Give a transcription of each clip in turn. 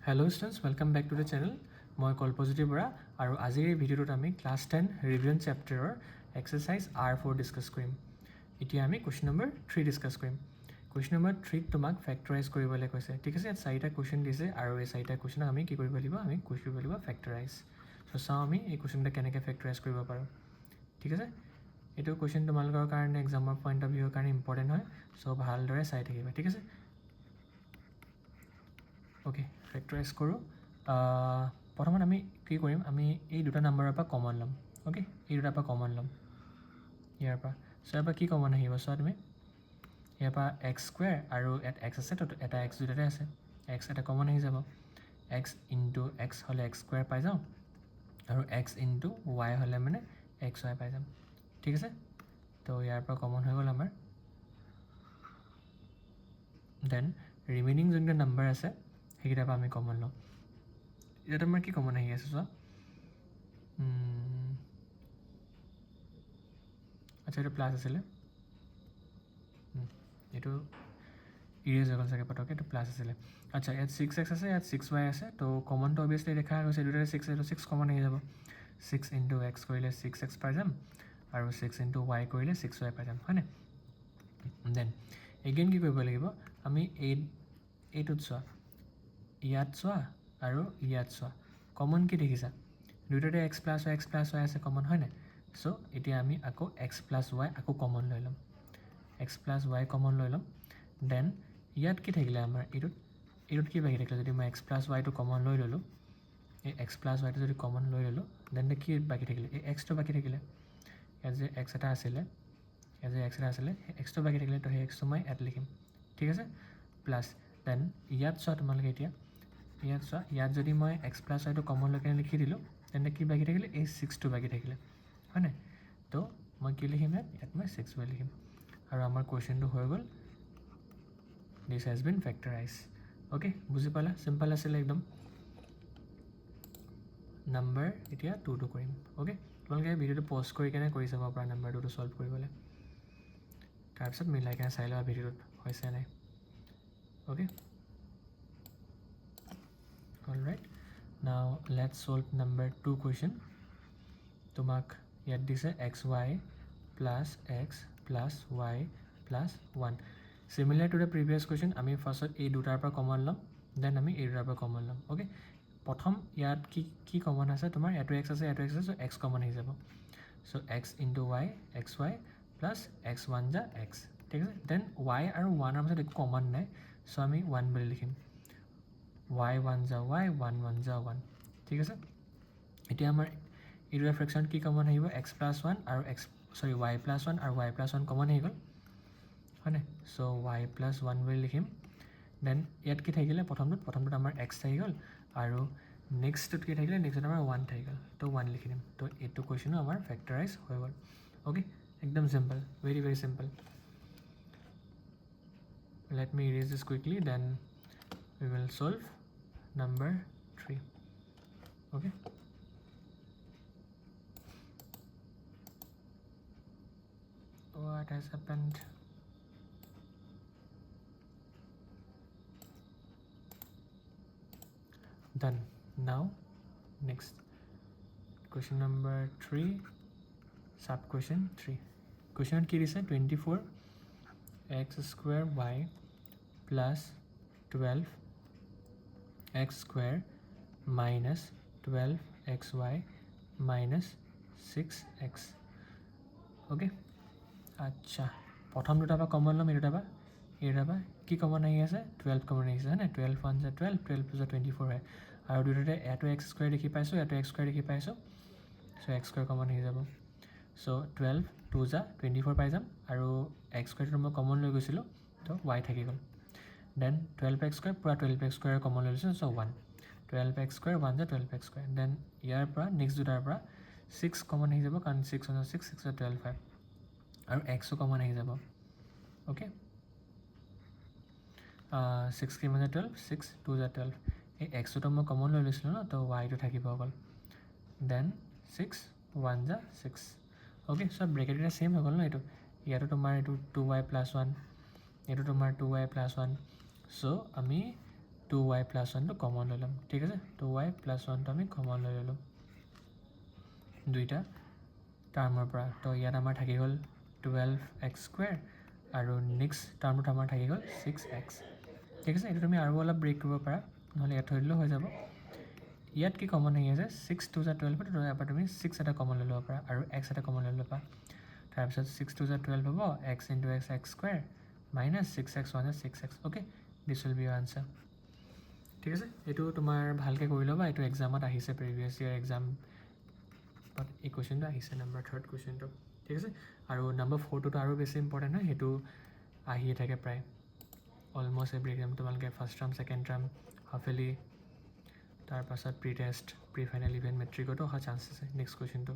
Hello students, welcome back to the channel. মই কল্পজ্যোতি বৰা আৰু আজিৰ এই ভিডিঅ'টোত আমি ক্লাছ 10 ৰিভিজন চেপ্টাৰৰ এক্সাৰচাইজ R4 ডিছকাছ কৰিম। এতিয়া আমি কুৱেশ্যন নম্বৰ 3 ডিছকাছ কৰিম। কুৱেশ্যন নম্বৰ 3ত তোমাক ফেক্টৰাইজ কৰিবলৈ কৈছে। ঠিক আছে, ইয়াত 4টা কুৱেশ্যন দিছে আৰু এই 4টা কুৱেশ্যনক আমি কি কৰিব লাগিব? আমি কৰিব লাগিব ফেক্টৰাইজ। চ' চাওঁ আমি এই কুৱেশ্যনটা কেনেকৈ ফেক্টৰাইজ কৰিব পাৰোঁ। ঠিক আছে, এইটো কুৱেশ্যন তোমালোকৰ কাৰণে এক্সামৰ পইণ্ট অফ ভিউৰ কাৰণে ইম্পৰ্টেণ্ট হয়। চ' ভালদৰে চাই থাকিবা। ঠিক আছে, অ'কে, ফেক্টৰাইজ কৰোঁ। প্ৰথমত আমি কি কৰিম? আমি এই দুটা নাম্বাৰৰ পৰা কমন ল'ম। অ'কে, এই দুটাৰ পৰা কমন ল'ম ইয়াৰ পৰা। চ' ইয়াৰ পৰা কি কমন আহিব? চোৱা তুমি, ইয়াৰ পৰা এক্স স্কুৱেৰ আৰু ইয়াত এক্স আছে, তো এটা এক্স দুটাতে আছে, এক্স এটা কমন আহি যাব। এক্স ইনটু এক্স হ'লে এক্স স্কুৱেৰ পাই যাওঁ আৰু এক্স ইনটু ৱাই হ'লে মানে এক্স ৱাই পাই যাম। ঠিক আছে, তো ইয়াৰ পৰা কমন হৈ গ'ল আমাৰ। দেন ৰিমেইনিং যোনকেইটা নাম্বাৰ আছে সেইকেইটাৰ পৰা আমি কমন লওঁ। ইয়াত আমাৰ কি কমন আহি আছে চোৱা, আচ্ছা এইটো প্লাছ আছিলে, এইটো ইৰেজ হৈ গ'ল চাগে পটককৈ, এইটো প্লাছ আছিলে। আচ্ছা, ইয়াত 6x আছে, ইয়াত 6y আছে, তো কমনটো অভিয়াছলি দেখা গৈছে, দুটাতে 6 এইটো 6 কমন আহি যাব। 6 ইনটু এক্স কৰিলে 6x পাই যাম আৰু 6 ইনটু ৱাই কৰিলে 6y পাই যাম, হয়নে? দেন এগেইন কি কৰিব লাগিব? আমি এইটোত চোৱা, ইয়াত চোৱা আৰু ইয়াত চোৱা, কমন কি দেখিছা? দুয়োটাতে এক্স প্লাছ ৱাই আছে কমন, হয়নে? চ' এতিয়া আমি আকৌ এক্স প্লাছ ৱাই আকৌ কমন লৈ ল'ম, এক্স প্লাছ ৱাই কমন লৈ ল'ম। দেন ইয়াত কি থাকিলে আমাৰ? এইটোত কি বাকী থাকিলে? যদি মই এক্স প্লাছ ৱাইটো কমন লৈ ল'লোঁ, এই এক্স প্লাছ ৱাইটো যদি কমন লৈ ল'লোঁ, দেন কি বাকী থাকিলে? এই এক্সটো বাকী থাকিলে। ইয়াত যে এক্স এটা আছিলে, ইয়াত যে এক্স এটা আছিলে, সেই এক্সটো বাকী থাকিলে, তো সেই এক্সটো মই ইয়াত লিখিম। ঠিক আছে, প্লাছ দেন ইয়াত চোৱা তোমালোকে, এতিয়া ইয়াত চোৱা, ইয়াত যদি মই এক্স প্লাছ ৱাইটো কমন লৈ কেনে লিখি দিলোঁ, তেন্তে কি বাকী থাকিলে? এই 6টো বাকী থাকিলে, হয়নে? তো মই কি লিখিম? ইয়াত মই 6y লিখিম আৰু আমাৰ কুৱেশ্যনটো হৈ গ'ল, দিছ হেজ বিন ফেক্টৰাইজ। অ'কে, বুজি পালা? চিম্পল আছিলে একদম। নাম্বাৰ এতিয়া 2টো কৰিম। অ'কে, তোমালোকে ভিডিঅ'টো পজ কৰি কেনে কৰি চাব পাৰা নাম্বাৰ 2টো ছল্ভ কৰিবলৈ, তাৰপিছত মিলাই কেনে চাই লোৱা ভিডিঅ'টোত হৈছে নাই। অ'কে, অলৰাইট, নাও লেটছ ছল্ভ নাম্বাৰ 2 কুৱেশ্যন। তোমাক ইয়াত দিছে x y plus x plus Y plus 1। Similar to the previous question, আমি ফাৰ্ষ্টত এই দুটাৰ পৰা কমন ল'ম, দেন আমি এই দুটাৰ পৰা কমন ল'ম। অ'কে, প্ৰথম ইয়াত কি কমন আছে? তোমাৰ ইয়াতো এক্স আছে, ইয়াতো এক্স আছে, চ' এক্স কমন আহি যাব। So' x into y, x y plus x one যা এক্স। ঠিক আছে, দেন ৱাই আৰু ওৱানৰ মাজত একো কমন নাই, চ' আমি 1 বুলি লিখিম। ৱাই ওৱান যা ৱাই, ওৱান ওৱান যা ওৱান। ঠিক আছে, এতিয়া আমাৰ এই দুটা ফ্ৰেকশ্যন কি কমন আহিব? এক্স প্লাছ ওৱান আৰু ৱাই প্লাছ ওৱান আৰু ৱাই প্লাছ ওৱান কমন আহি গ'ল, হয়নে? চ' ৱাই প্লাছ ওৱান বুলি লিখিম। দেন ইয়াত কি থাকিলে? প্ৰথমটোত আমাৰ এক্স থাকি গ'ল আৰু নেক্সটটোত কি থাকিলে? নেক্সটত আমাৰ 1 থাকি গ'ল, তো 1 লিখি দিম। তো এইটো কুৱেশ্যনো আমাৰ ফেক্টৰাইজ হৈ গ'ল। অ'কে, একদম simple, very very simple. Let me erase this quickly, then we will solve number 3. Okay, what has happened? Done. Now next question number 3, sub question 3. Question কি দিছে? 24 x square y plus 12 x square minus 12 xy minus 6x. Okay, আচ্ছা, প্ৰথম দুটাৰ পৰা common ল'ম, এই দুটাৰ পৰা কি কমন আহি আছে? 12 কমন আহিছে, হয়নে? 12 1 যা 12, 12 2 যা 24 হয়, আৰু দুটাতে ইয়াতো এক্স স্কুৱেৰ দেখি পাইছোঁ, ইয়াতো এক্স স্কুৱেৰ দেখি পাইছোঁ, চ' এক্স স্কুৱেৰ কমন আহি যাব। চ' 12 2 যা 24 পাই যাম, আৰু এক্স স্কুৱেৰটো মই কমন লৈ গৈছিলোঁ, তো ৱাই থাকি গ'ল। দেন 12x স্কুৱেৰ, পূৰা 12x স্কুৱেৰ কমন লৈ লৈছোঁ, চ' 1, 12x স্কুৱেৰ 1 যা 12x স্কুৱেৰ। দেন ইয়াৰ পৰা নেক্সট দুটাৰ পৰা 6 কমন আহি যাব, কাৰণ 6 1 6, 6 12 5, আৰু এক্সো কমন আহি যাব। অ'কে, 6 কি মানে 12, 6 2 যা 12, এই এক্সটোতো মই কমন লৈ লৈছিলোঁ ন, তো ৱাইটো থাকিব অকল। দেন 6 1 যা 6। অ'কে, চ' ব্ৰেকেট এটা ছেইম হৈ গ'ল ন, এইটো ইয়াতো তোমাৰ এইটো 2y + 1, এইটো তোমাৰ 2y + 1। চ' আমি 2y প্লাছ ওৱানটো কমন লৈ ল'ম ঠিক আছে 2y প্লাছ ওৱানটো আমি কমন লৈ ল'লোঁ দুইটা টাৰ্মৰ পৰা তো ইয়াত আমাৰ থাকি গ'ল 12x² আৰু নেক্সট টাৰ্মত আমাৰ থাকি গ'ল 6x ঠিক আছে এইটো তুমি আৰু অলপ ব্ৰেক কৰিব পাৰা নহ'লে ইয়াত থৈ দিলেও হৈ যাব ইয়াত কি কমন আহি আছে 6 2 12 তো ইয়াৰ পৰা তুমি 6 এটা কমন লৈ ল'ব পাৰা আৰু x এটা কমন লৈ ল'বা তাৰপিছত 6 2 12 হ'ব x into x² minus 6x 1 is 6x okay this will be your answer ঠিক আছে এইটো তোমাৰ ভালকৈ কৰি ল'বা এইটো এক্সামত আহিছে প্ৰিভিয়াছ ইয়াৰ এক্সাম বাট এই কুৱেশ্যনটো আহিছে নম্বৰ 3rd কুৱেশ্যনটো ঠিক আছে আৰু নম্বৰ 4টোতো আৰু বেছি ইম্পৰ্টেণ্ট হয় সেইটো আহিয়ে থাকে প্ৰায় অলমষ্ট এভৰি এক্সাম তোমালোকে first term second term half yearly তাৰপাছত pre test pre final event মেট্ৰিকতো অহা চান্স আছে নেক্সট কুৱেশ্যনটো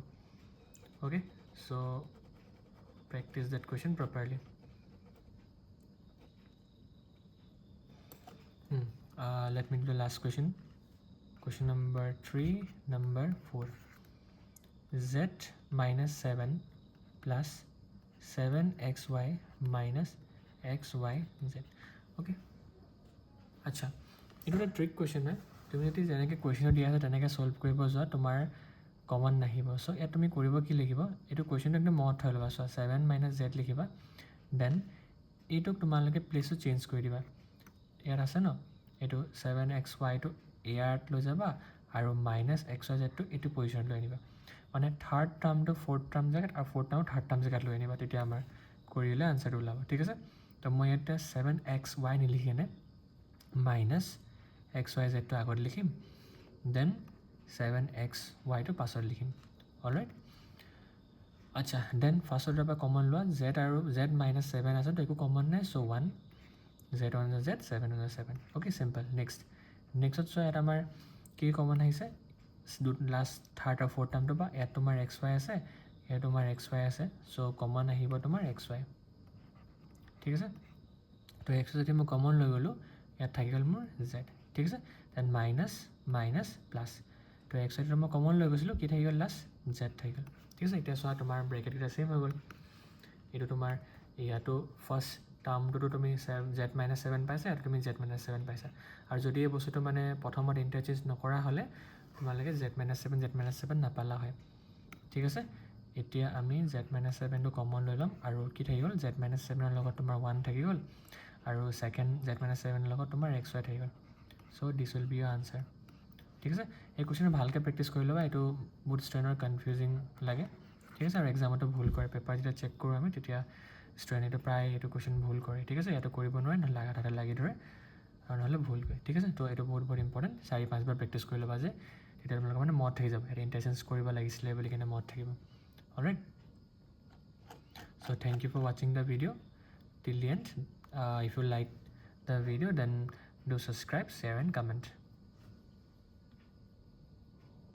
okay so' practice that question properly let me do the last question number 3 number 4 z minus 7 plus 7xy minus xyz okay আচ্ছা এইটো এটা trick question হয় তুমি যদি যেনেকৈ কুৱেশ্যনটো দিয়া আছে তেনেকৈ ছল্ভ কৰিব যোৱা তোমাৰ কমন নাহিব চ' ইয়াত তুমি কৰিব কি লিখিব এইটো কুৱেশ্যনটো একদম মনত থৈ ল'বা চ' 7 minus z লিখিবা দেন এইটোক তোমালোকে প্লেচটো চেঞ্জ কৰি দিবা ইয়াত আছে ন এইটো 7xyটো ইয়াত লৈ যাবা আৰু মাইনাছ xyzটো এইটো পজিশ্যনত লৈ আনিবা মানে থাৰ্ড টাৰ্মটো ফ'ৰ্থ টাৰ্ম জেগাত আৰু ফ'ৰ্থ টাৰ্মটো থাৰ্ড টাৰ্ম জেগাত লৈ আনিবা তেতিয়া আমাৰ কৰিলে আনচাৰটো ওলাব ঠিক আছে তো মই ইয়াতে 7xy নিলিখি কেনে মাইনাছ xyzটো আগত লিখিম দেন 7xyটো পাছত লিখিম অলৰাইট আচ্ছা দেন ফাৰ্ষ্টৰ পৰা কমন লোৱা জেড আৰু জেড মাইনাছ 7 আছে তো একো কমন নাই চ' 1 z on z 7 on 7 okay simple next so ইয়াত আমাৰ কি কমন আহিছে লাষ্ট থাৰ্ড আৰু ফ'ৰ্থ টাৰ্মটো বা ইয়াত তোমাৰ xy আছে ইয়াত তোমাৰ xy আছে চ' কমন আহিব তোমাৰ xy ঠিক আছে তো x যদি মই কমন লৈ গ'লোঁ ইয়াত থাকি গ'ল মোৰ z ঠিক আছে দেন মাইনাছ প্লাছ তো x যদি মই কমন লৈ গৈছিলোঁ কি থাকি গ'ল লাষ্ট z থাকি গ'ল ঠিক আছে এতিয়া চোৱা তোমাৰ ব্ৰেকেটকেইটা ছেইম হৈ গ'ল এইটো তোমাৰ ইয়াতো ফাৰ্ষ্ট টাৰ্মটোতো তুমি z minus 7 পাইছা আৰু তুমি z minus 7 পাইছা আৰু যদি এই বস্তুটো মানে প্ৰথমত ইণ্টাৰচেঞ্জ নকৰা হ'লে তোমালোকে z minus 7 নাপালা হয় ঠিক আছে এতিয়া আমি z minus 7টো কমন লৈ ল'ম আৰু কি থাকি গ'ল z minus 7ৰ লগত তোমাৰ 1 থাকি গ'ল আৰু ছেকেণ্ড z minus 7ৰ লগত তোমাৰ xy থাকি গ'ল so' this will be your answer ঠিক আছে এই কুৱেশ্যনটো ভালকৈ প্ৰেক্টিছ কৰি ল'বা এইটো বহুত ষ্টুডেণ্টৰ কনফিউজিং লাগে ঠিক আছে আৰু এক্সামতো ভুল কৰে পেপাৰ যেতিয়া চেক কৰোঁ আমি তেতিয়া ষ্টুডেণ্টে প্ৰায় এইটো কুৱেশ্যন ভুল কৰে ঠিক আছে ইয়াতো কৰিব নোৱাৰে নহ'লে আঘাতে লাগি ধৰে আৰু নহ'লে ভুল কৰে ঠিক আছে তো এইটো বহুত ইম্পৰ্টেণ্ট 4-5 বাৰ প্ৰেক্টিছ কৰি ল'বা যে তেতিয়া তোমালোকৰ মানে মনত থাকি যাব এটা ইণ্টাৰচেঞ্জ কৰিব লাগিছিলে বুলি কিনে মনত থাকিব alright so' thank you for ৱাচিং the video' till the end if you like the video' then do subscribe share and comment